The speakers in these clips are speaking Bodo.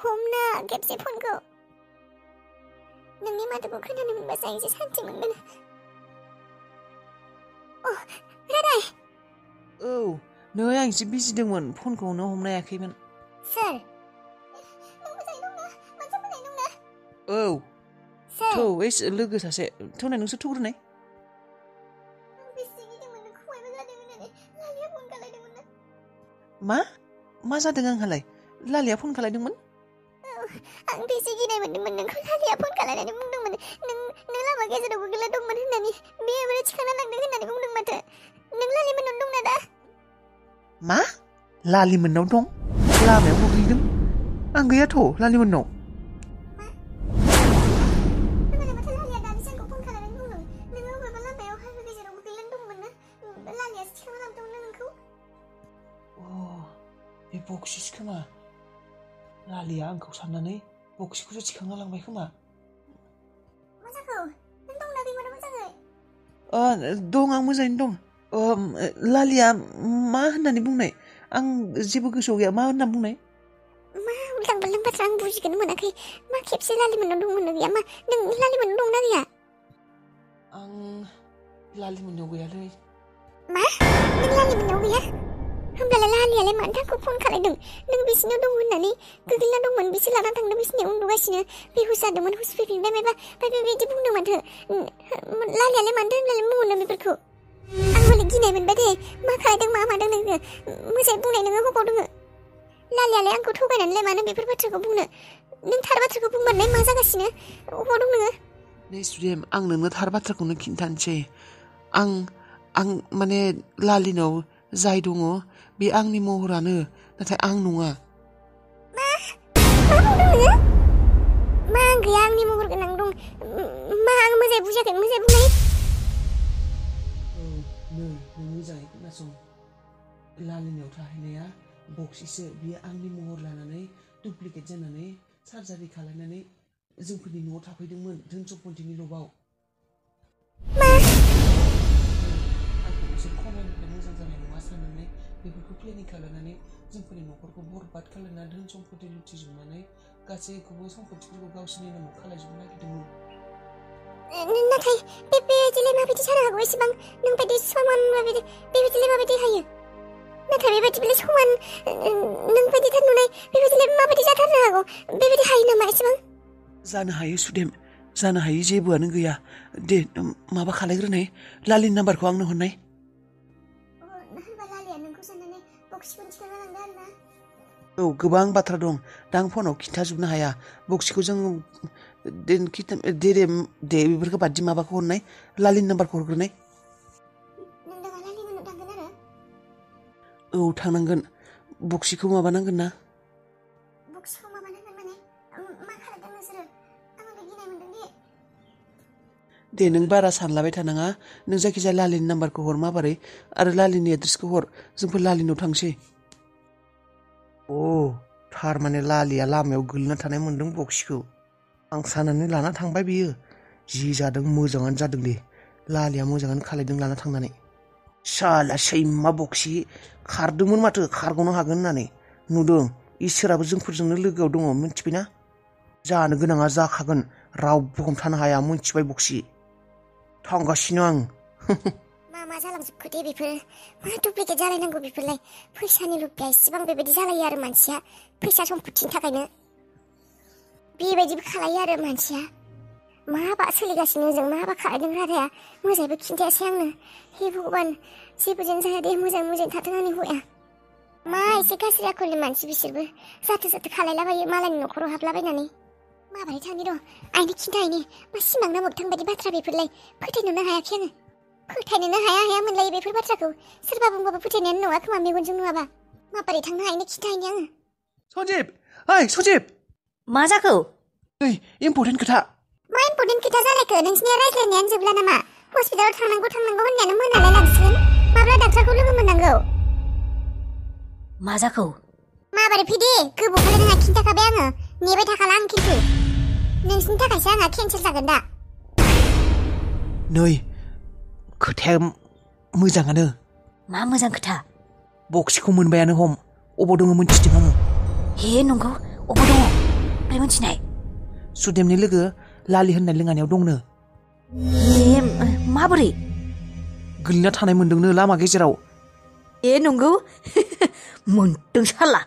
हमना खेबसे फनखौ नोंनि माथोखौ खोनानो मोनबासो आं एसे सान्थि मोनगोन रादाय नै आं एसे बिजि दंमोन फनखौनो हमनो हायाखैमोन सोर नों मोजाङै दंना मानसिया मोजाङै दंना सोर थौ एस लोगो सासे थौनाय नोंसोर थौग्रोनाय आं बेसे गिदोंमोन नों खवायबो जादों होननानै लालिया फन खालायदोंमोन ना मा जादों आंहालाय लालिया फन खालायदोंमोन आं बेसे गिनाय मोनदोंमोन नोंखौ लालिया फन खालायनानै बुंदोंमोन नों लामा गेजेराव गोग्लैना दंमोन होननानै बेयो थिखांना लांदों होननानै बुंदों माथो नों लालिमोननाव दंना दा मा लालिमोननाव दं लामायाव गोग्लैदों आं गैयाथ' लालिमोननाव होनबालाय माथो लालिया दानिसो आंखौ फन खालायनानै बुंदों नोङो बबेबा लामायाव हाजो गेजेराव गोग्लैना दंमोन ना लालियासो थिखांना लांदोंमोन ना नोंखौ बे बक्सिसो खोमा लालिया आंखौ साननानै बक्सिखौसो थिखांना लांबाय खोमा मा जाखो नों दंना दैमारा मोजाङै दं आं मोजाङैनो दं लालिया मा होननानै बुंनाय आं जेबो गोसोआव गैया मा होनना बुंनाय मा उल्थां फाल्थां बाथ्रा आं बुजिखोनो मोनाखै मा खेबसे लालिमोननाव दंमोन ना गैया मा नों लालिमोननाव दंना गैया आं लालिमोननाव गैयालै मा नों लालिमोननाव गैया होमब्लालाय लालियालाय मानो थाखाय फन खालायदों नों बिसिनाव दं होननानै गोग्लैना दंमोन बिसोर लाना थांदों बिसिनाव उन्दुगासिनो बेहुस जादोंमोन हुस फैफिनबाय माबा बेबायदि बुंदों माथो लालियालाय मानो होनब्लालाय बुंनो बेफोरखौ आं हले गिनाय मोनबाय दे मा खालायदों मा मादों नोङो मोजाङै बुंनाय नोङो हबाव दङ लालियालाय आंखौ थगायनानैलाय मानो बेफोर बाथ्राखौ बुंनो नों थार बाथ्राखौ बुंबालाय मा जागासिनो हबाव दं नोङो नै सुदेम आं नोंनो थार बाथ्राखौनो खिन्थानोसै आं माने लालिनाव जाय दङ बे आंनि महरानो नाथाय आं नङा मा बुंदों नोङो मा आं गैया आंनि महर गोनां दं मा आं मोजाङै बुजियाखै मोजाङै बुंनाय नै नों मोजाङै खोनासं लालिनाव थाहैनाया बक्सिसो बियो आंनि महर लानानै डुप्लिकेट जानानै सार्जारि खालामनानै जोंफोरनि न'आव थाफैदोंमोन धोन सम्पतिनि लबाव आंखौ बिसोर खमायनिफ्राय मोजां जानाय नङा साननानै बेफोरखौ प्लेनिं खालामनानै जोंफोरनि न'खरखौ बरबाद खालामना धोन सम्पति लुथिजोबनानै गासैखौबो सम्पतिफोरखौ गावसोरनि नामाव खालायजोबनो नागिरदोंमोन नाथाय बेबायदिलाय माबायदि जानो हागौ एसेबां नोंबायदि समान बेबायदिलाय माबायदि हायो नाथाय बेबायदिलाय समान नोंबायदिथार नुनाय बेबायदिलाय माबायदि जाथारनो हागौ बेबायदि हायो नामा एसेबां जानो हायो सुदेम जानो हायो जेबोआनो गैया दे माबा खालायग्रोनाय लालिनि नाम्बारखौ आंनो हरनाय होनबा लालिया नोंखौ साननानै बक्सिखौ थिखांना लांदो आरोना गोबां बाथ्रा दं दा आं फनाव खिन्थाजोबनो हाया बक्सिखौ जों दे बेफोरखौ बादि माबाखौ हरनाय लालिनि नाम्बारखौ हरग्रोनाय नों दा लालिमोननाव थांगोन आरो थांनांगोन बक्सिखौ माबानांगोन ना बक्सिखौ माबानांगोन माने मा खालामदों नोंसोरो आं गिनाय मोनदों दे नों बारा सानलाबाय थानाङा नों जायखिजाया लालिनि नाम्बारखौ हर माबारै आरो लालिनि एड्रेसखौ हर जोंफोर लालिनाव थांसै थारमाने लालिया लामायाव गोलैना थानाय मोनदों बक्सिखौ आं सानानै लाना थांबाय बियो जि जादों मोजाङानो जादोंलै लालिया मोजाङानो खालायदों लाना थांनानै साला सैमा बक्सि खारदोंमोन माथो खारग'नो हागोन होननानै नुदों इसोराबो जोंफोरजोंनो लोगोआव दङ मिन्थिबायना जानो गोनाङा जाखागोन रावबो हमथानो हाया मिन्थिबाय बक्सि थांगासिनो आं मा जालांजोबखो दे बेफोर मा डुप्लिकेट जालायनांगौ बेफोरलाय फैसानि रुपिया इसेबां बेबायदि जालायो आरो मानसिया फैसा सम्पतिनि थाखायनो बेबायदिबो खालायो आरो मानसिया माबा सोलिगासिनो जों माबा खालायदों रादाया मोजाङैबो खिन्थायासै आंनो हे भगबान जेबो जेन जाया दे मोजाङै थाथों आंनि हौवाया मा एसे गाज्रि आखलनि मानसि बिसोरबो जाथो खालायलाबायो मालायनि न'खराव हाबलाबायनानै माबोरै थांनि र' आइनो खिन्थाहैनि मा सिमां ना मोगथां बायदि बाथ्रा बेफोरलाय फोथायनोनो हायाखै आङो फोथायनोनो हाया मोनलायो बेफोर बाथ्राखौ सोरबा बुंबाबो फोथायनायानो नङा खोमा मेगनजों नुवाबा माबोरै थांनो हायनो खिन्थाहैनि आङो सन्जिब मा जाखो ओइ इम्परटेन्ट खोथा मा इम्परटेन्ट खोथा जालायखो नोंसिनिया रायज्लायनायानो जोबला नामा हस्पिटालाव थांनांगौ होननायानो मोनालाय लांसिगोन माब्ला डाक्टारखौ लोगो मोननांगौ मा जाखो माबोरै फैदे गोबाव खालाय नोंहा खिन्थाखाबाय आङो नेबाय थाखाला आं खिन्थु नोंसिनि थाखायसो आंहा केन्सेल जागोन दा नै खोथाया मोजाङानो मा मोजां खोथा बक्सिखौ मोनबायानो हम अबाव दङ मोनथिदों आङो हे नंगौ अबाव दङ बोरै मोनथिनाय सुदेमनि लोगो लालि होननाय लोंगानायाव दंनो माबोरै गोलैना थानाय मोनदोंनो लामा गेजेराव नंगौ मोनदों साला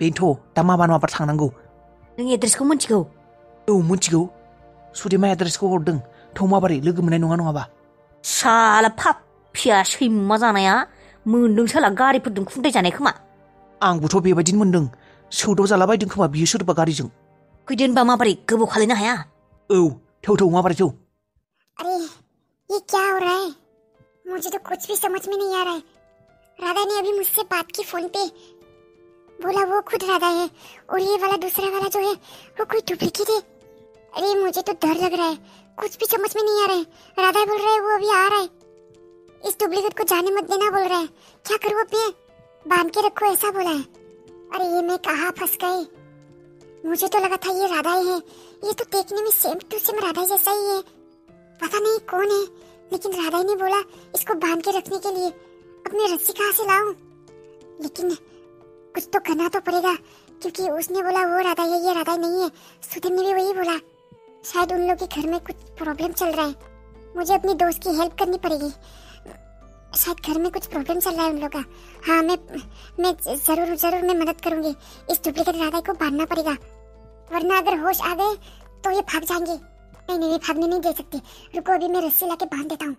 बेनोथ' दा माबा थांनांगौ नों एड्रेसखौ मोनथिगौ औ मोनथिगौ सुदेमा एड्रेसखौ हरदों थौ माबोरै लोगो मोननाय नङा साला फाफिया सैमा जानाया मोनदों साला गारिफोरजों खुन्थाय जानाय खोमा आंबोथ' बेबायदिनो मोनदों सौदाव जालाबायदों खोमा बियो सोरबा गारिजों फैदो होनबा माबोरै गोबाव खालायनो हाया औ थौ माबोरै थौ अरे ये क्या हो रहा है मुझे तो कुछ भी समझ में नहीं आ रहा है राधा ने अभी मुझसे बात की फोन पे बोला वो खुद राधा है और ये वाला दूसरा वाला जो है वो कोई डुप्लीकेट है अरे मुझे तो डर लग रहा है कुछ भी समझ में नहीं आ रहा है राधा बोल रहा है वो अभी आ रहा है इस डुप्लीकेट को जाने मत देना बोल रहा है क्या करूँ अब मैं बांध के रखो ऐसा बोला है अरे ये मैं कहाँ फंस गई मुझे तो लगा था ये राधा ही है ये तो देखने में सेम टू सेम राधा जैसा ही है पता नहीं कौन है लेकिन राधा ही ने बोला इसको बांध के रखने के लिए अपनी रस्सी कहाँ से लाऊं लेकिन कुछ तो करना तो पड़ेगा क्योंकि उसने बोला वो राधा है ये राधा नहीं है सुधीर ने भी वही बोला शायद उन लोग के घर में कुछ प्रॉब्लम चल रहा है मुझे अपनी दोस्त की हेल्प करनी पड़ेगी शायद घर में कुछ प्रॉब्लम चल रहा है उन लोग का हाँ मैं जरूर मैं मदद करूंगी इस डुप्लीकेट राधा को बांधना पड़ेगा वरना अगर होश आ गए तो ये भाग जाएंगे नहीं भागने नहीं दे सकती रुको अभी मैं रस्सी लाके बांध देता हूँ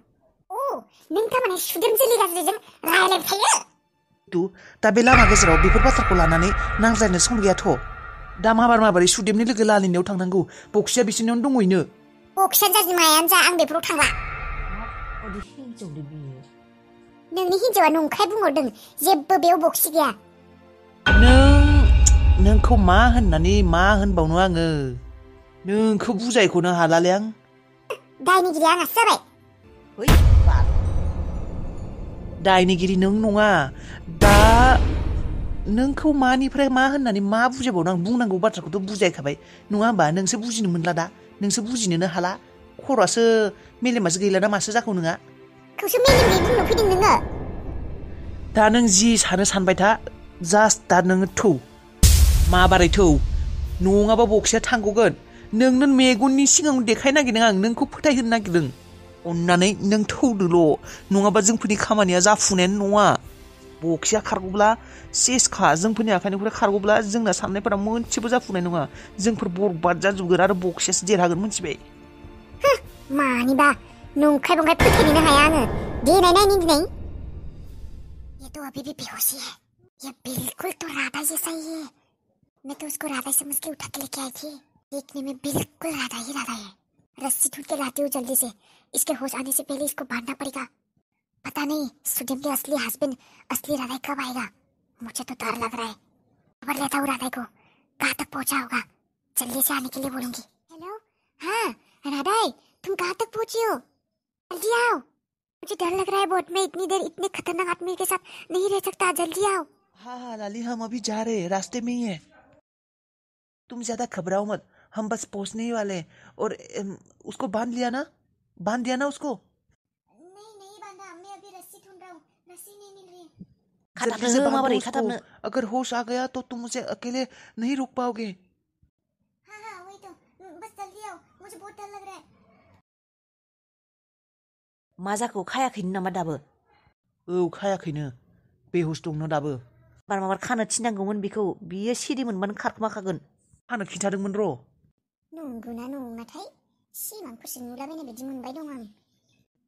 ओ नोंथांमोना सुदेमजों लोगोजों रायलायबाय थायो तु दा बे लामा गेजेराव बेफोर बाथ्राखौ लानानै नांज्लायनो सम गैयाथ' दा माबोरै सुदेमनि लोगो लालिनायाव थांनांगौ बक्सिया बिसिनावनो दङैनो बक्सियानो जा मायानो जा आं बेफोराव थांला नोंनि हिन्जावा नंखाय बुंहरदों जेबो बेयाव बक्सि गैया नोंखौ मा होननानै मा होनबावनो आङो नोंखौ बुजायखौनो हालालै आं दायनिगिरिया आंहासो जाबाय दायनिगिरि नों नङा दा नोंखौ मानिफ्राय मा होननानै मा बुजायबावनो आं बुंनांगौ बाथ्राखौथ' बुजायखाबाय नङा होमबा नोंसो बुजिनो मोनला दा नोंसो बुजिनोनो हाला खर'आसो मेलेमासो गैला ना मासो जाखौ नोङा खौसो मेलेम गैयै बुंनो फैदों नोङो दा नों जि सानो सानबाय था जास्ट दा नोङो थौ माबारै थौ नङाबा बक्सिया थांग'गोन नोंनो मेगननि सिगाङाव देखाय नागिरदों आं नोंखौ फोथायहोनो नागिरदों अन्नानै नों थौदोल' नङाबा जोंफोरनि खामानिया जाफुंनायानो नङा बक्सिया खारगौब्ला सेसखा जोंफोरनि आखाइनिफ्राय खारगौब्ला जोंना साननायफोरा मोनसेबो जाफुंनाय नङा जोंफोर बरबाद जाजोबगोन आरो बक्सियासो देरहागोन मोनथिबाय मानिबा नंखाय बंखाय फोथायनोनो हाया आङो देनाय नायनि दिनै ये तो अभी भी बेहोश ही है ये बिल्कुल तो राधा जैसा ही है मैं तो उसको राधा समझ के उठा के लेके आई थी देखने में बिल्कुल राधा है रस्सी ढूंढ के लाती हूँ जल्दी से इसके होश आने से पहले इसको बांधना पड़ेगा पता नहीं सुदेम के असली हस्बैंड असली राधा कब आएगा मुझे तो डर लग रहा है खबर लेता हूँ राधा को कहाँ तक पहुँचा होगा जल्दी से आने के लिए बोलूंगी हेलो हाँ राधा तुम कहाँ तक पहुँची हो जल्दी आओ मुझे डर लग रहा है बहुत मैं इतनी देर इतने खतरनाक आदमी के साथ नहीं रह सकता जल्दी आओ हाँ लाली हम अभी जा रहे हैं रास्ते में ही है तुम ज्यादा घबराओ मत हम बस पहुंचने ही वाले हैं और उसको बांध दिया ना उसको नहीं बांधा मैं अभी रस्सी ढूंढ रहा हूँ रस्सी नहीं मिल रही जल्दी से बांधो उसको अगर होश आ गया तो तुम मुझे अकेले नहीं रोक पाओगे हाँ वही तो बस जल्दी आओ मुझे बहुत डर लग रहा है मा जाखौ खायाखैनो नामा दाबो औ खायाखैनो बेहुस दंनो दाबो माबार खानो थिननांगौमोन बेखौ बियो सिरि मोनबानो खारखोमाखागोन खानो खिन्थादोंमोन र' नंगौना नङाथाय सिमांफोरसो नुलाबायनाय बायदि मोनबाय दं आं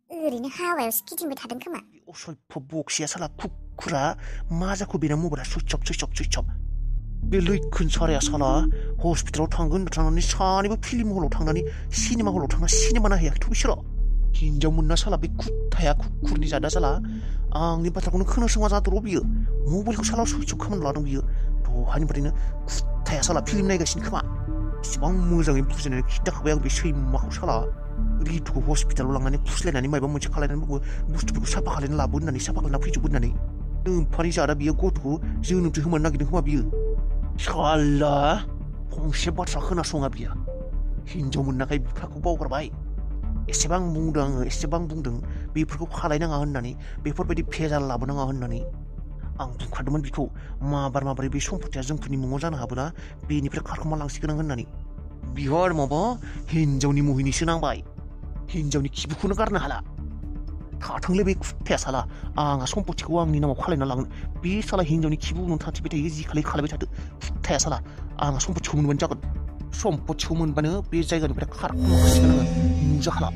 ओरैनो हावायावसो गिदिंबाय थादों खोमा असयफ बक्सिया साला कुकुरा मा जाखो बेना मबाइला सुइच अफ बे लैखोन साराया साला हस्पिटालाव थांनानै सानैबो फिल्म हलाव थांनानै सिनेमा हलाव थांना सिनेमा नायहैयाखैथ' बिसोरो हिनजाव मोनना साला बे कुत्ताया कुकुरनि जादा साला आंनि बाथ्राखौनो खोनासङा जादर' बियो मबाइलखौ साला सुइच अफ खालामना लादों बियो दहायनिफ्रायनो कुत्ताया साला फिल्म नायगासिनो खोमा इसेबां मोजाङै बुजायनानै खिन्थाखाबाय आं बे सैमाखौ साला रितुखौ हस्पिटालाव लांनानै फुस्लायनानै माबा मोनसे खालायनानै बुस्थुफोरखौ साफा खालायना लाबोनो होननानै साफा खालायना फैजोबगोन होननानै नोमफानि जादा बियो गथ'खौ जोनोमसो होमानो नागिरदों खोमा बियो साला फंसे बाथ्रा खोनासङा बियो हिनजाव मोननाखाय बिफाखौ बावगारबाय एसेबां बुंदों बेफोरखौ खालायनाङा होननानै बेफोरबायदि भेजाल लाबोनाङा होननानै आं बुंखादोंमोन बिखौ माबारै बे सम्पथिया जोंफोरनि मुङाव जानो हाबोना बेनिफ्राय खारखोमा लांसिगोन आं होननानै। बिहा आरो माबा हिनजावनि मुहिनिसो नांबाय, हिनजावनि खिबुखौनो गारनो हाला। थाथोंलै बे खुथाया साला, आंहा सम्पथिखौ आंनि नामाव खालायना लागोन। बे साला हिनजावनि खिबु उनाव थांथिबाय थायो, जि खालायबाय थादो खुथाया साला। आंहा सम्पथिखौ मोनबानो जागोन, सम्पथिखौ मोनबानो बे जायगानिफ्राय खारखोमाखासिगोन आङो, नुजाखाला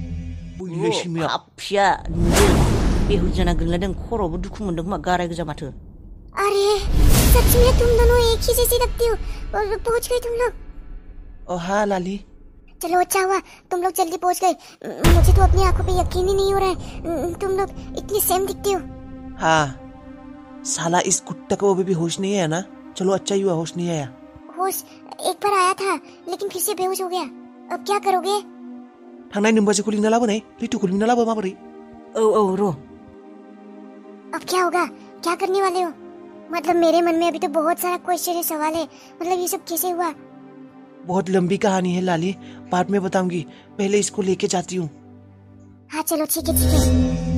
बैलाय सैमाया। पापिया नुदों बेहुजना गोलैदों, खर'बो दुखु मोनदों खोमा, गाराय गोजा माथो। अरे सच में तुम दोनों एक ही जैसी लगती हो, पहुंच गए तुम लोग? हाँ लाली। चलो अच्छा हुआ तुम लोग जल्दी पहुंच गए, मुझे तो अपनी आंखों पे यकीन ही नहीं हो रहा है, तुम लोग इतनी सेम दिखते हो। हाँ साला इस कुत्ते को अभी भी होश नहीं आया ना, चलो अच्छा ही हुआ होश नहीं आया। होश एक बार आया था लेकिन फिर से बेहोश हो गया, अब क्या करोगे? थांनाय नोमबाजैखौ लिंना लाबोनाय, लिटुखौ लिंना लाबो माबोरै? औ र'। अब क्या होगा, क्या करने वाले हो? मतलब मेरे मन में अभी तो बहुत सारा क्वेश्चन है, सवाल है, मतलब ये सब कैसे हुआ? बहुत लंबी कहानी है लाली, बाद में बताऊंगी, पहले इसको लेके जाती हूँ। हाँ चलो ठीक है ठीक है।